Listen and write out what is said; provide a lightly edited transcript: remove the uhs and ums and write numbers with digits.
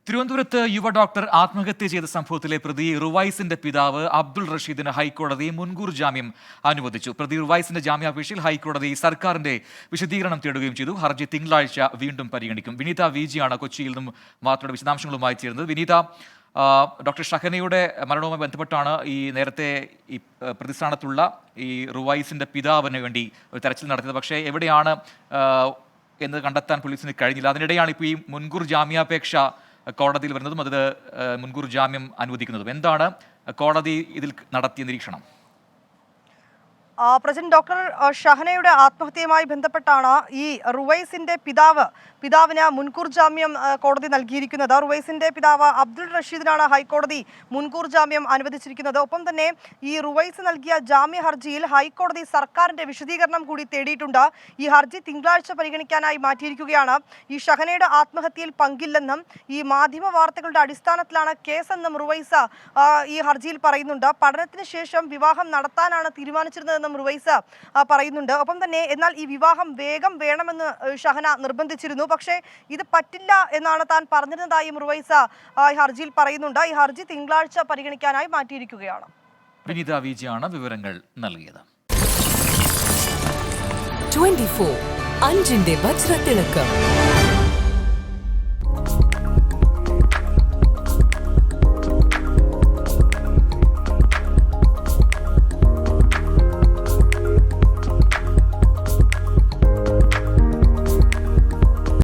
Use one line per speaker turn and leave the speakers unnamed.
തിരുവനന്തപുരത്ത് യുവ ഡോക്ടർ ആത്മഹത്യ ചെയ്ത സംഭവത്തിലെ പ്രതി റുവൈസിന്റെ പിതാവ് അബ്ദുൾ റഷീദിന് ഹൈക്കോടതി മുൻകൂർ ജാമ്യം അനുവദിച്ചു. പ്രതി റുവൈസിന്റെ ജാമ്യാപേക്ഷയിൽ ഹൈക്കോടതി സർക്കാരിന്റെ വിശദീകരണം തേടുകയും ചെയ്തു. ഹർജി തിങ്കളാഴ്ച വീണ്ടും പരിഗണിക്കും. വിനീത വിജിയാണ് കൊച്ചിയിൽ നിന്നും വാർത്തയുടെ വിശദാംശങ്ങളുമായി ചേരുന്നത്. വിനീത, ഡോക്ടർ ഷഹനയുടെ മരണവുമായി ബന്ധപ്പെട്ടാണ് നേരത്തെ പ്രതിസ്ഥാനത്തുള്ള ഈ റുവൈസിന്റെ പിതാവിന് വേണ്ടി ഒരു തെരച്ചിൽ നടത്തിയത്. പക്ഷേ എവിടെയാണ് എന്ന് കണ്ടെത്താൻ പോലീസിന് കഴിഞ്ഞില്ല. അതിനിടെയാണ് ഇപ്പോൾ ഈ മുൻകൂർ ജാമ്യാപേക്ഷ കോടതിയിൽ വരുന്നതും അത് മുൻകൂർ ജാമ്യം അനുവദിക്കുന്നതും. എന്താണ് കോടതി ഇതിൽ നടത്തിയ നിരീക്ഷണം?
പ്രസിഡന്റ് ഡോക്ടർ ഷഹനയുടെ ആത്മഹത്യയുമായി ബന്ധപ്പെട്ടാണ് ഈ റുവൈസിന്റെ പിതാവിന് മുൻകൂർ ജാമ്യം കോടതി നൽകിയിരിക്കുന്നത്. റുവൈസിന്റെ പിതാവ് അബ്ദുൾ റഷീദിനാണ് ഹൈക്കോടതി മുൻകൂർ ജാമ്യം അനുവദിച്ചിരിക്കുന്നത്. ഒപ്പം തന്നെ ഈ റുവൈസ് നൽകിയ ജാമ്യ ഹർജിയിൽ ഹൈക്കോടതി സർക്കാരിന്റെ വിശദീകരണം കൂടി തേടിയിട്ടുണ്ട്. ഈ ഹർജി തിങ്കളാഴ്ച പരിഗണിക്കാനായി മാറ്റിയിരിക്കുകയാണ്. ഈ ഷഹനയുടെ ആത്മഹത്യയിൽ പങ്കില്ലെന്നും ഈ മാധ്യമ വാർത്തകളുടെ അടിസ്ഥാനത്തിലാണ് കേസെന്നും റുവൈസ് ഈ ഹർജിയിൽ പറയുന്നുണ്ട്. പഠനത്തിന് ശേഷം വിവാഹം നടത്താനാണ് തീരുമാനിച്ചിരുന്നതെന്നും റുവൈസ് പറയുന്നുണ്ട്. ഒപ്പം തന്നെ എന്നാൽ ഈ വിവാഹം വേഗം വേണമെന്ന് ഷഹന നിർബന്ധിച്ചിരുന്നു. പക്ഷേ ഇത് പറ്റില്ല എന്നാണ് താൻ പറഞ്ഞിരുന്നതായും റുവൈസ് ഹർജിയിൽ പറയുന്നുണ്ട്. ഈ ഹർജി തിങ്കളാഴ്ച പരിഗണിക്കാനായി മാറ്റിയിരിക്കുകയാണ്.
വിനീത വിജിയാണ് വിവരങ്ങൾ നൽകിയത്.
24 അഞ്ചിന്റെ വജ്രത്തിളക്കം.